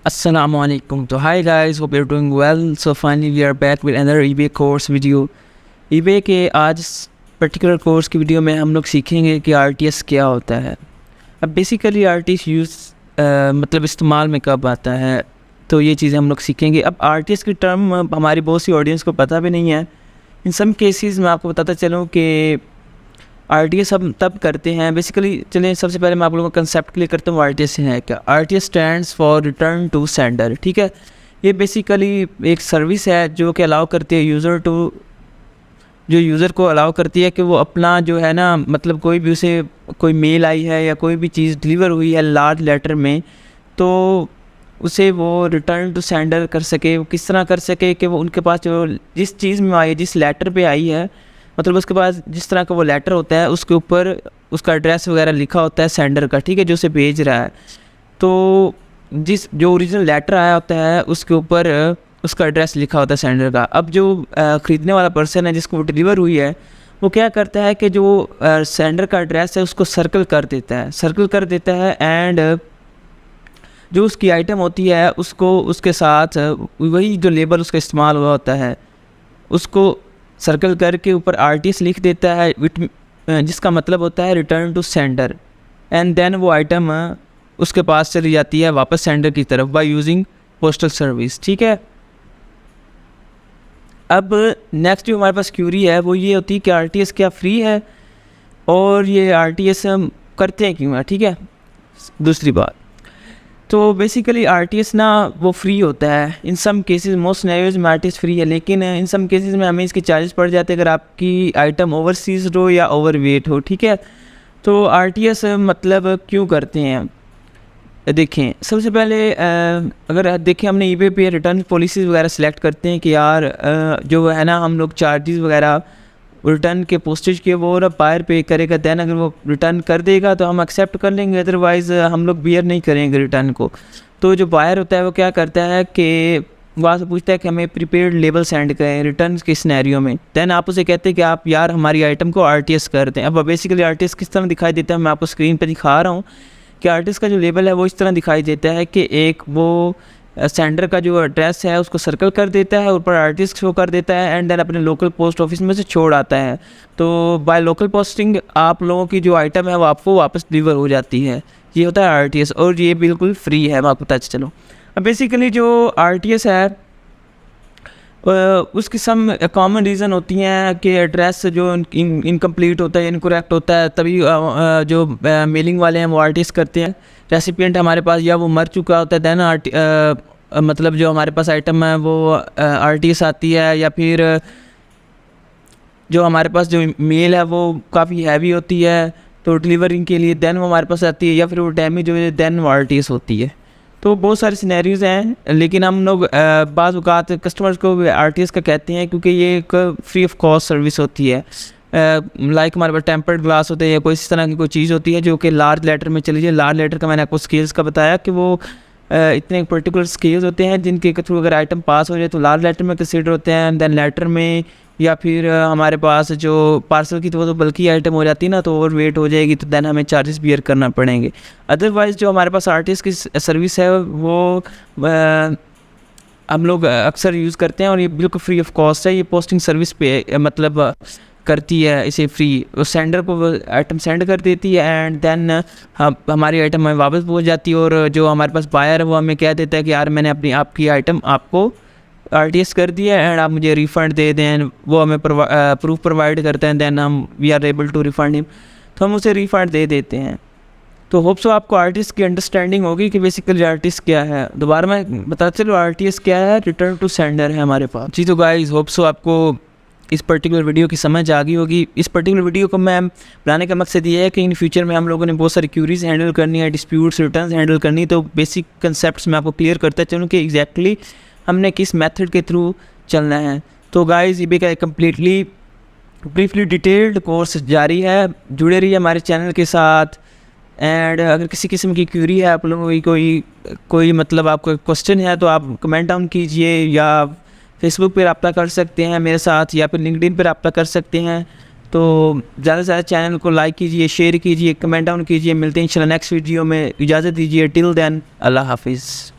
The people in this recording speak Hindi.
Assalamualaikum. So hi guys, hope you're doing well. So finally we are back with another eBay course video. eBay के आज पर्टिकुलर कोर्स की वीडियो में हम लोग सीखेंगे कि RTS क्या होता है। अब बेसिकली RTS यूज़ मतलब इस्तेमाल में कब आता है, तो ये चीज़ें हम लोग सीखेंगे। अब RTS की टर्म हमारी बहुत सी ऑडियंस को पता भी नहीं है। इन सम केसेस मैं आपको बताता चलूँ कि RTS हम तब करते हैं। बेसिकली चलिए सबसे पहले मैं आप लोगों को कंसेप्ट क्लियर करता हूँ RTS है क्या। RTS stands for return to sender, ठीक है। ये बेसिकली एक सर्विस है जो कि अलाउ करती है यूज़र को अलाउ करती है कि वो अपना जो है ना, मतलब कोई भी उसे कोई मेल आई है या कोई भी चीज़ डिलीवर हुई है लार्ज लेटर में, तो उसे वो रिटर्न टू सेंडर कर सके। वो किस तरह कर सके कि वो उनके पास जो जिस चीज़ में आई है, जिस लेटर पे आई है, मतलब उसके पास जिस तरह का वो लेटर होता है उसके ऊपर उसका एड्रेस वगैरह लिखा होता है सेंडर का, ठीक है, जो उसे भेज रहा है। तो जो ओरिजिनल लेटर आया होता है उसके ऊपर उसका एड्रेस लिखा होता है सेंडर का। अब जो ख़रीदने वाला पर्सन है जिसको वो डिलीवर हुई है, वो क्या करता है कि जो सेंडर का एड्रेस है उसको सर्कल कर देता है एंड जो उसकी आइटम होती है उसको उसके साथ वही जो लेबल उसका इस्तेमाल हुआ होता है उसको सर्कल करके ऊपर RTS लिख देता है, जिसका मतलब होता है return to sender. And then वो आइटम उसके पास चली जाती है वापस सेंडर की तरफ बाय यूजिंग पोस्टल सर्विस, ठीक है। अब नेक्स्ट जो हमारे पास क्यूरी है वो ये होती है कि RTS क्या फ्री है और ये RTS हम करते हैं क्यों है, ठीक है। दूसरी बात तो बेसिकली RTS ना वो फ्री होता है इन सम केसेस, मोस्ट सिनेरियोज में RTS फ्री है, लेकिन इन सम केसेस में हमें इसके चार्जेस पड़ जाते हैं अगर आपकी आइटम ओवरसीज हो या ओवरवेट हो, ठीक है। तो RTS मतलब क्यों करते हैं, देखें सबसे पहले अगर देखें हमने eBay पे रिटर्न पॉलिसीज़ वगैरह सेलेक्ट करते हैं कि यार जो है ना हम लोग चार्जेस वगैरह रिटर्न के पोस्टेज के वो ना बायर पे करेगा, दैन अगर वो रिटर्न कर देगा तो हम एक्सेप्ट कर लेंगे, अदरवाइज़ हम लोग बियर नहीं करेंगे रिटर्न को। तो जो बायर होता है वो क्या करता है कि वहाँ से पूछता है कि हमें प्रीपेड लेबल सेंड करें रिटर्न के सिनेरियो में। दैन आप उसे कहते हैं कि आप यार हमारी आइटम को RTS कर दें। अब बेसिकली RTS किस तरह दिखाई देता है मैं आपको स्क्रीन पर दिखा रहा हूँ कि RTS का जो लेबल है वो इस तरह दिखाई देता है कि एक वो सेंडर का जो एड्रेस है उसको सर्कल कर देता है, ऊपर RTS शो कर देता है एंड देन अपने लोकल पोस्ट ऑफिस में से छोड़ आता है। तो बाय लोकल पोस्टिंग आप लोगों की जो आइटम है वो आपको वापस डिलीवर हो जाती है। ये होता है RTS और ये बिल्कुल फ्री है, मैं आपको बताते चलो। अब बेसिकली जो RTS है उसकी सम कॉमन रीज़न होती हैं कि एड्रेस जो इनकम्प्लीट होता है, इनकरेक्ट होता है, तभी जो मेलिंग वाले हैं वो RTS करते हैं। रेसिपिएंट हमारे पास या वो मर चुका होता है दैन मतलब जो हमारे पास आइटम है वो RTS आती है, या फिर जो हमारे पास जो मेल है वो काफ़ी हैवी होती है तो डिलीवरिंग के लिए दैन वो हमारे पास आती है, या फिर वो डैमेज हो जाए दैन वो RTS होती है। तो बहुत सारे सिनेरियोज़ हैं, लेकिन हम लोग बाज़ औक़ात कस्टमर्स को RTS का कहते हैं क्योंकि ये एक फ्री ऑफ कॉस्ट सर्विस होती है। लाइक हमारे पास टेम्पर्ड ग्लास होते हैं या कोई इस तरह की कोई चीज़ होती है जो कि लार्ज लेटर में चली जाए। लार्ज लेटर का मैंने आपको स्केल्स का बताया कि वो इतने पर्टिकुलर स्केल्स होते हैं जिनके थ्रू अगर आइटम पास हो जाए तो लार्ज लेटर में कंसिडर होते हैं, दैन लेटर में या फिर हमारे पास जो पार्सल की तो बल्कि आइटम हो जाती है ना, तो ओवर वेट हो जाएगी तो दैन हमें चार्जेस बियर करना पड़ेंगे। अदरवाइज़ जो हमारे पास RTS की सर्विस है वो हम लोग अक्सर यूज़ करते हैं और ये बिल्कुल फ्री ऑफ कॉस्ट है। ये पोस्टिंग सर्विस पे मतलब करती है इसे फ्री, उस सेंडर को आइटम सेंड कर देती है एंड देन हमारी आइटम हमें वापस पहुंच जाती है। और जो हमारे पास बायर है वो हमें कह देता है कि यार मैंने आपकी आइटम आपको RTS कर दिया एंड आप मुझे रिफ़ंड दे दें। वो हमें प्रूफ प्रोवाइड करते हैं, देन हम we are able to refund him, तो हम उसे रिफ़ंड दे देते हैं। तो होप सो आपको RTS की अंडरस्टैंडिंग होगी कि बेसिकली RTS क्या है। दोबारा मैं बताते चलो RTS क्या है, रिटर्न टू सेंडर है हमारे पास जी। तो गाइस होप सो आपको इस पर्टिकुलर वीडियो की समझ आ गई होगी। इस पर्टिकुलर वीडियो को मैं बनाने का मकसद ये है कि इन फ्यूचर में हम लोगों ने बहुत सारी क्यूरीज हैंडल करनी है, डिस्प्यूट्स रिटर्न्स हैंडल करनी, तो बेसिक कंसेप्ट्स मैं आपको क्लियर करता चलूँ कि एग्जैक्टली हमने किस मेथड के थ्रू चलना है। तो गाइस eBay का कम्प्लीटली ब्रीफली डिटेल्ड कोर्स जारी है, जुड़े रहिए हमारे चैनल के साथ। एंड अगर किसी किस्म की क्यूरी है आप लोगों की कोई मतलब आपको क्वेश्चन है तो आप कमेंट डाउन कीजिए या फेसबुक पर रब्ता कर सकते हैं मेरे साथ, या फिर लिंक्डइन पर रब्ता कर सकते हैं। तो ज़्यादा से ज़्यादा चैनल को लाइक कीजिए, शेयर कीजिए, कमेंट डाउन कीजिए। मिलते हैं इंशाल्लाह नेक्स्ट वीडियो में। इजाज़त दीजिए, टिल देन अल्लाह हाफिज़।